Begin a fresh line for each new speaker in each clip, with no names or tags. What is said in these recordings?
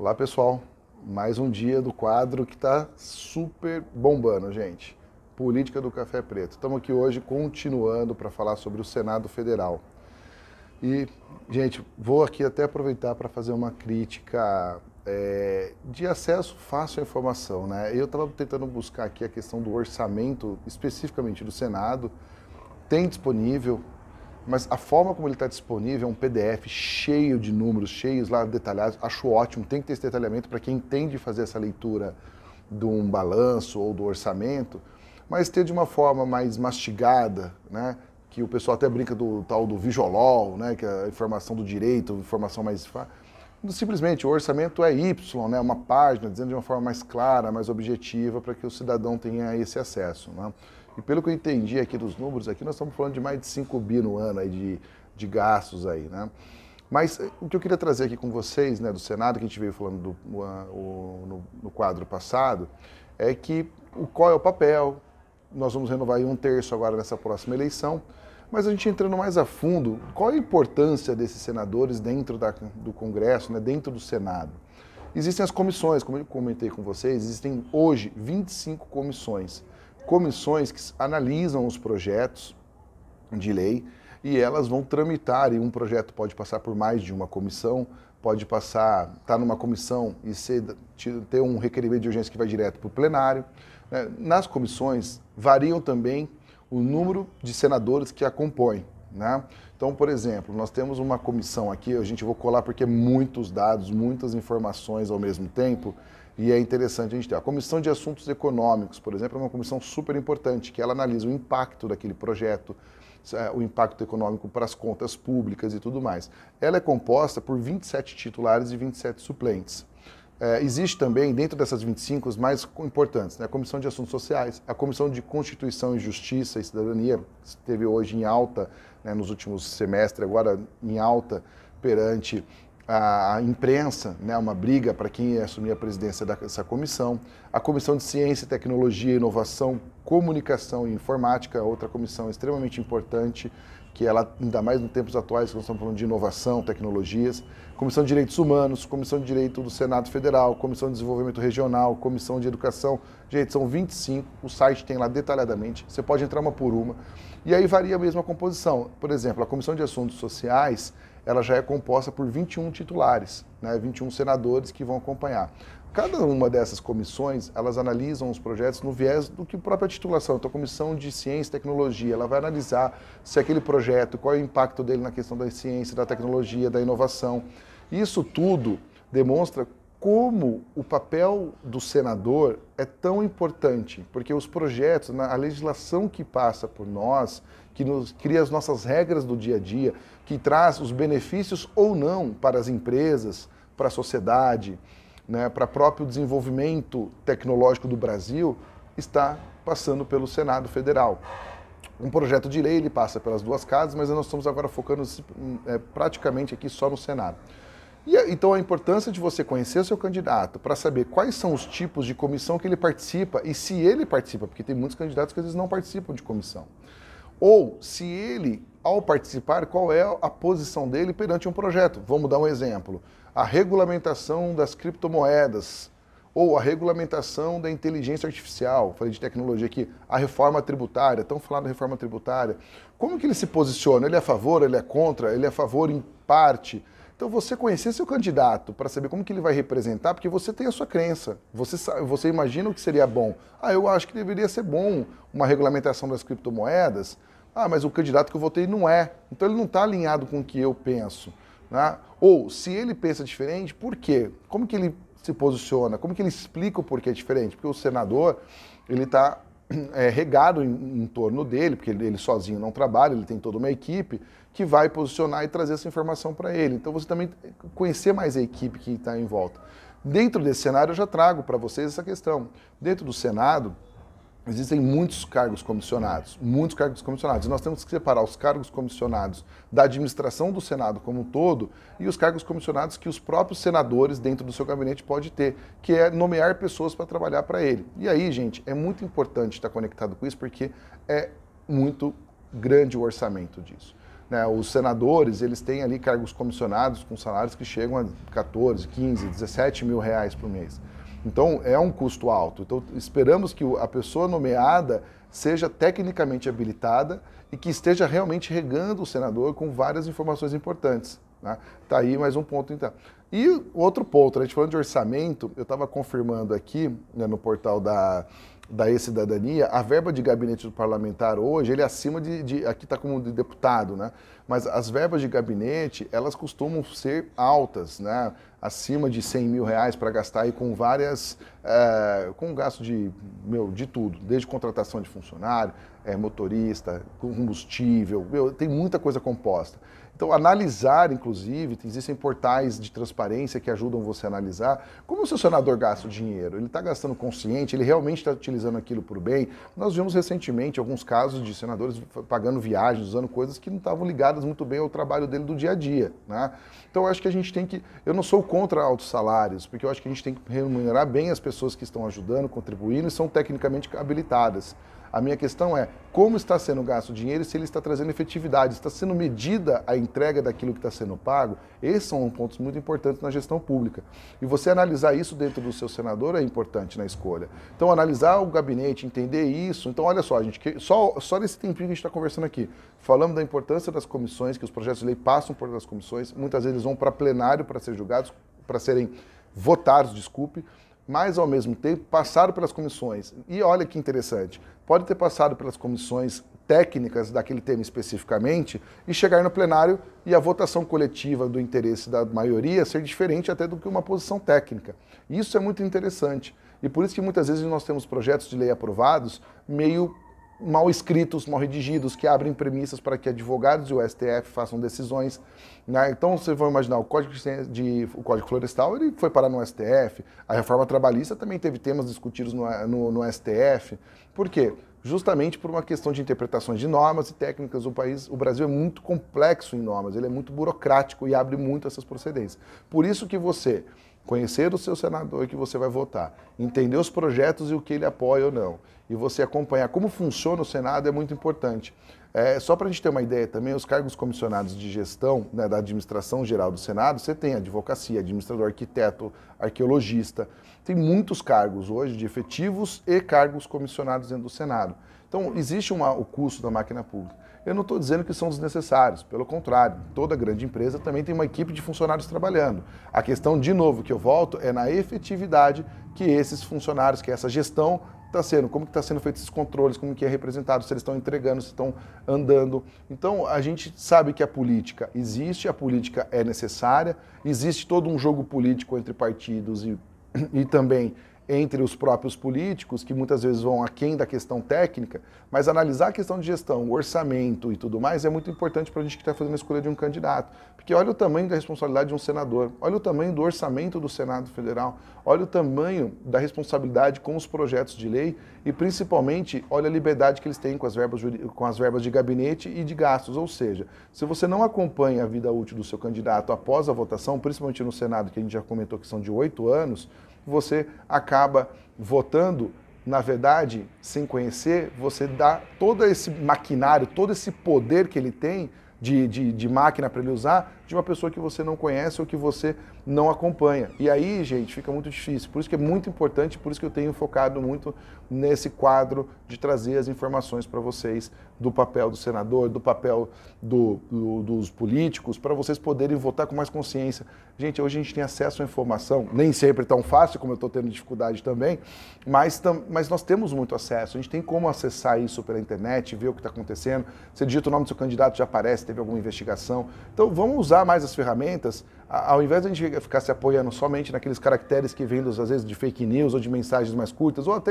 Olá, pessoal. Mais um dia do quadro que está super bombando, gente. Política do Café Preto. Estamos aqui hoje continuando para falar sobre o Senado Federal. E, gente, vou aqui até aproveitar para fazer uma crítica de acesso fácil à informação, né? Eu estava tentando buscar aqui a questão do orçamento, especificamente do Senado, tem disponível, mas a forma como ele está disponível é um PDF cheio de números, cheios lá detalhados. Acho ótimo, tem que ter esse detalhamento para quem entende fazer essa leitura de um balanço ou do orçamento, mas ter de uma forma mais mastigada, né? Que o pessoal até brinca do tal do Visualol, né? Que é a informação do direito, informação mais... Simplesmente, o orçamento é Y, né? Uma página, dizendo de uma forma mais clara, mais objetiva, para que o cidadão tenha esse acesso, né? E pelo que eu entendi aqui dos números, aqui nós estamos falando de mais de 5 bi no ano aí de gastos aí, né? Mas o que eu queria trazer aqui com vocês, né, do Senado, que a gente veio falando no quadro passado, é que qual é o papel. Nós vamos renovar aí 1/3 agora nessa próxima eleição, mas a gente entrando mais a fundo, qual é a importância desses senadores dentro do Congresso, né, dentro do Senado? Existem as comissões, como eu comentei com vocês, existem hoje 25 comissões. Comissões que analisam os projetos de lei e elas vão tramitar, e um projeto pode passar por mais de uma comissão, pode estar numa comissão e ter um requerimento de urgência que vai direto para o plenário. Nas comissões variam também o número de senadores que a compõem, né? Então, por exemplo, nós temos uma comissão aqui, a gente vai colar porque muitos dados, muitas informações ao mesmo tempo, e é interessante a gente ter. A Comissão de Assuntos Econômicos, por exemplo, é uma comissão super importante, que ela analisa o impacto daquele projeto, o impacto econômico para as contas públicas e tudo mais. Ela é composta por 27 titulares e 27 suplentes. Existe também, dentro dessas 25, os mais importantes, né? A Comissão de Assuntos Sociais, a Comissão de Constituição e Justiça e Cidadania, que esteve hoje em alta, né, nos últimos semestres, agora em alta perante a imprensa, né, uma briga para quem assumir a presidência dessa comissão. A Comissão de Ciência, Tecnologia, Inovação, Comunicação e Informática, outra comissão extremamente importante, que ela, ainda mais nos tempos atuais, que nós estamos falando de inovação, tecnologias. Comissão de Direitos Humanos, Comissão de Direito do Senado Federal, Comissão de Desenvolvimento Regional, Comissão de Educação. Gente, são 25, o site tem lá detalhadamente, você pode entrar uma por uma. E aí varia mesmo a composição. Por exemplo, a Comissão de Assuntos Sociais, ela já é composta por 21 titulares, né, 21 senadores que vão acompanhar. Cada uma dessas comissões, elas analisam os projetos no viés do que a própria titulação. Então, a Comissão de Ciência e Tecnologia, ela vai analisar se aquele projeto, qual é o impacto dele na questão da ciência, da tecnologia, da inovação. Isso tudo demonstra como o papel do senador é tão importante, porque os projetos, a legislação que passa por nós, que nos cria as nossas regras do dia a dia, que traz os benefícios ou não para as empresas, para a sociedade, né, para o próprio desenvolvimento tecnológico do Brasil, está passando pelo Senado Federal. Um projeto de lei, ele passa pelas duas casas, mas nós estamos agora focando praticamente aqui só no Senado. Então a importância de você conhecer o seu candidato para saber quais são os tipos de comissão que ele participa e se ele participa, porque tem muitos candidatos que às vezes não participam de comissão. Ou se ele, ao participar, qual é a posição dele perante um projeto. Vamos dar um exemplo. A regulamentação das criptomoedas ou a regulamentação da inteligência artificial, falei de tecnologia aqui, a reforma tributária, estão falando da reforma tributária. Como que ele se posiciona? Ele é a favor, ele é contra, ele é a favor em parte? Então, você conhecer seu candidato para saber como que ele vai representar, porque você tem a sua crença, você imagina o que seria bom. Eu acho que deveria ser bom uma regulamentação das criptomoedas, mas o candidato que eu votei não é, então ele não está alinhado com o que eu penso, né? Ou, se ele pensa diferente, por quê? Como que ele se posiciona? Como que ele explica o porquê é diferente? Porque o senador, ele está regado em torno dele, porque ele sozinho não trabalha, ele tem toda uma equipe que vai posicionar e trazer essa informação para ele. Então você também conhecer mais a equipe que está em volta. Dentro desse cenário eu já trago para vocês essa questão. Dentro do Senado existem muitos cargos comissionados, e nós temos que separar os cargos comissionados da administração do Senado como um todo e os cargos comissionados que os próprios senadores dentro do seu gabinete podem ter, que é nomear pessoas para trabalhar para ele. E aí, gente, é muito importante estar conectado com isso, porque é muito grande o orçamento disso. né? Os senadores, eles têm ali cargos comissionados com salários que chegam a 14, 15, 17 mil reais por mês. Então, é um custo alto. Então, esperamos que a pessoa nomeada seja tecnicamente habilitada e que esteja realmente regando o senador com várias informações importantes. Né? Tá aí mais um ponto, então. E outro ponto, a gente falando de orçamento, eu estava confirmando aqui, né, no portal da E-Cidadania, a verba de gabinete do parlamentar hoje, ele é acima aqui está como de deputado, né? Mas as verbas de gabinete, elas costumam ser altas, né? Acima de 100 mil reais para gastar aí com várias, com gasto de tudo, desde contratação de funcionário, motorista, combustível, tem muita coisa composta. Então, analisar, inclusive, existem portais de transparência que ajudam você a analisar como o seu senador gasta o dinheiro. Ele está gastando consciente, ele realmente está utilizando aquilo por bem. Nós vimos recentemente alguns casos de senadores pagando viagens, usando coisas que não estavam ligadas muito bem ao trabalho dele do dia a dia, né? Então, eu acho que a gente tem que... Eu não sou contra altos salários, porque eu acho que a gente tem que remunerar bem as pessoas que estão ajudando, contribuindo e são tecnicamente habilitadas. A minha questão é como está sendo gasto o dinheiro e se ele está trazendo efetividade, está sendo medida a entrega daquilo que está sendo pago. Esses são pontos muito importantes na gestão pública. E você analisar isso dentro do seu senador é importante na escolha. Então, analisar o gabinete, entender isso. Então, olha só, gente, só nesse tempinho que a gente está conversando aqui, falamos da importância das comissões, que os projetos de lei passam por das comissões, muitas vezes vão para plenário para ser julgados, para serem votados, desculpe, mas, ao mesmo tempo, passaram pelas comissões. E olha que interessante, pode ter passado pelas comissões técnicas daquele tema especificamente e chegar no plenário e a votação coletiva do interesse da maioria ser diferente até do que uma posição técnica. Isso é muito interessante. E por isso que muitas vezes nós temos projetos de lei aprovados meio mal escritos, mal redigidos, que abrem premissas para que advogados e o STF façam decisões, né? Então, vocês vão imaginar, o Código Florestal ele foi parar no STF, a reforma trabalhista também teve temas discutidos no STF. Por quê? Justamente por uma questão de interpretações de normas e técnicas. O Brasil é muito complexo em normas, ele é muito burocrático e abre muito essas procedências. Por isso que você conhecer o seu senador que você vai votar, entender os projetos e o que ele apoia ou não, e você acompanhar como funciona o Senado é muito importante. Só para a gente ter uma ideia também, os cargos comissionados de gestão, né, da administração geral do Senado, você tem advocacia, administrador, arquiteto, arqueologista, tem muitos cargos hoje de efetivos e cargos comissionados dentro do Senado. Então, existe o custo da máquina pública. Eu não estou dizendo que são desnecessários, pelo contrário, toda grande empresa também tem uma equipe de funcionários trabalhando. A questão, de novo, que eu volto, é na efetividade que esses funcionários, que essa gestão está sendo, como que está sendo feitos esses controles, como que é representado, se eles estão entregando, se estão andando. Então, a gente sabe que a política existe, a política é necessária, existe todo um jogo político entre partidos e também entre os próprios políticos, que muitas vezes vão aquém da questão técnica, mas analisar a questão de gestão, o orçamento e tudo mais é muito importante para a gente que está fazendo a escolha de um candidato. Porque olha o tamanho da responsabilidade de um senador, olha o tamanho do orçamento do Senado Federal, olha o tamanho da responsabilidade com os projetos de lei e, principalmente, olha a liberdade que eles têm com as verbas de gabinete e de gastos. Ou seja, se você não acompanha a vida útil do seu candidato após a votação, principalmente no Senado, que a gente já comentou que são de 8 anos, você acaba votando, na verdade, sem conhecer, você dá todo esse maquinário, todo esse poder que ele tem de máquina para ele usar, de uma pessoa que você não conhece ou que você não acompanha. E aí, gente, fica muito difícil. Por isso que é muito importante, por isso que eu tenho focado muito nesse quadro de trazer as informações para vocês do papel do senador, do papel dos políticos, para vocês poderem votar com mais consciência. Gente, hoje a gente tem acesso à informação, nem sempre tão fácil, como eu estou tendo dificuldade também, mas nós temos muito acesso. A gente tem como acessar isso pela internet, ver o que está acontecendo. Você digita o nome do seu candidato, já aparece, teve alguma investigação. Então, vamos usar mais as ferramentas, ao invés de a gente ficar se apoiando somente naqueles caracteres que vêm, às vezes, de fake news ou de mensagens mais curtas, ou até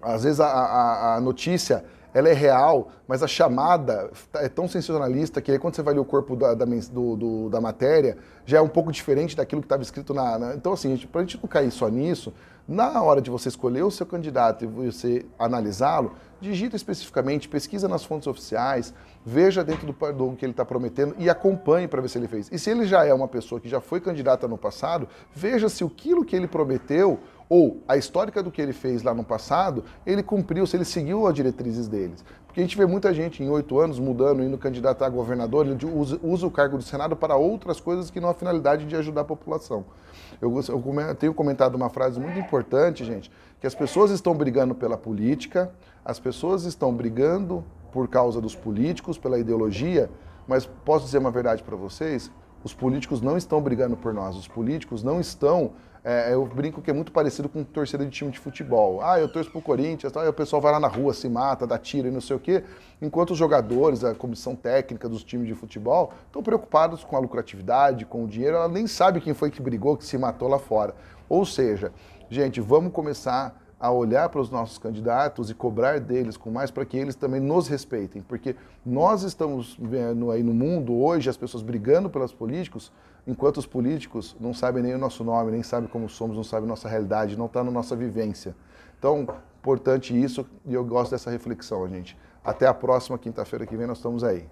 às vezes, a notícia ela é real, mas a chamada é tão sensacionalista que aí quando você vai ler o corpo da matéria, já é um pouco diferente daquilo que estava escrito Então, assim, para a gente não cair só nisso, na hora de você escolher o seu candidato e você analisá-lo, digita especificamente, pesquisa nas fontes oficiais, veja dentro do que ele está prometendo e acompanhe para ver se ele fez. E se ele já é uma pessoa que já foi candidata no passado, veja se aquilo que ele prometeu ou a histórica do que ele fez lá no passado, ele cumpriu, se ele seguiu as diretrizes deles. Porque a gente vê muita gente em 8 anos mudando, indo candidatar a governador, ele usa o cargo do Senado para outras coisas que não a finalidade de ajudar a população. Eu tenho comentado uma frase muito importante, gente, que as pessoas estão brigando pela política, as pessoas estão brigando por causa dos políticos, pela ideologia, mas posso dizer uma verdade para vocês? Os políticos não estão brigando por nós, os políticos não estão... eu brinco que é muito parecido com torcida de time de futebol. Ah, eu torço pro Corinthians, tá? Aí o pessoal vai lá na rua, se mata, dá tiro e não sei o quê, enquanto os jogadores, a comissão técnica dos times de futebol estão preocupados com a lucratividade, com o dinheiro, ela nem sabe quem foi que brigou, que se matou lá fora. Ou seja, gente, vamos começar a olhar para os nossos candidatos e cobrar deles com mais para que eles também nos respeitem, porque nós estamos vendo aí no mundo hoje as pessoas brigando pelos políticos, enquanto os políticos não sabem nem o nosso nome, nem sabem como somos, não sabem nossa realidade, não está na nossa vivência. Então, importante isso, e eu gosto dessa reflexão, gente. Até a próxima quinta-feira que vem, nós estamos aí.